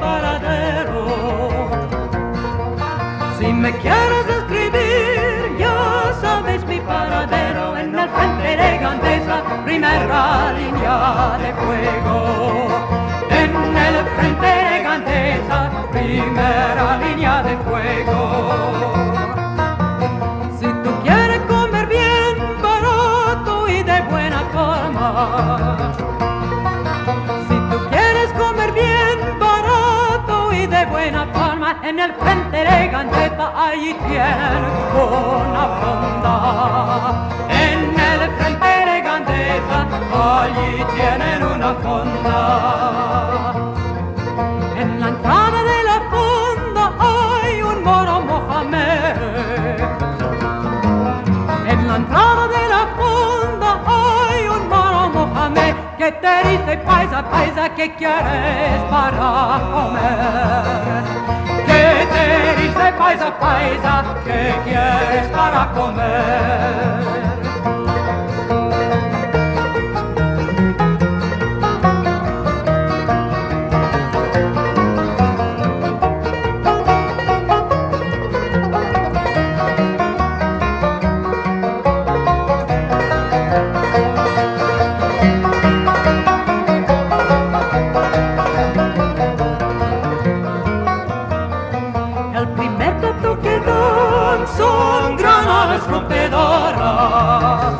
paradero. Si me quieres escribir, ya sabes mi paradero. En el frente de Gandesa, primera línea de fuego. En el frente de Gandesa, primera línea de fuego. Si tú quieres comer bien, barato y de buena forma. Si tú quieres comer bien, barato y de buena forma, en el frente de Gandesa, allí tienen una fonda. En el frente de Gandesa, allí tienen una fonda. En la entrada de la fonda hay un moro Mohamed. En la entrada de la fonda hay un moro Mohamed que te dice paisa, paisa, ¿qué quieres para comer? Que te dice paisa, paisa, ¿qué quieres para comer? Son granadas rompedoras.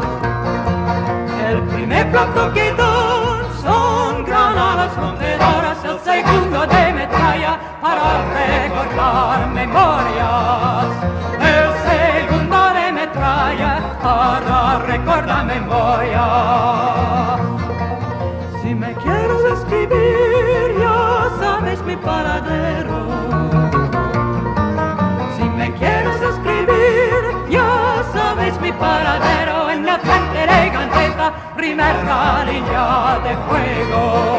El primer plato que dan son granadas rompedoras. El segundo de metralla para recordar memorias. El segundo de metralla para recordar memorias. Si me quieres escribir, ya sabes mi paradero. Mi paradero en la frente de Gandesa, primera línea de fuego.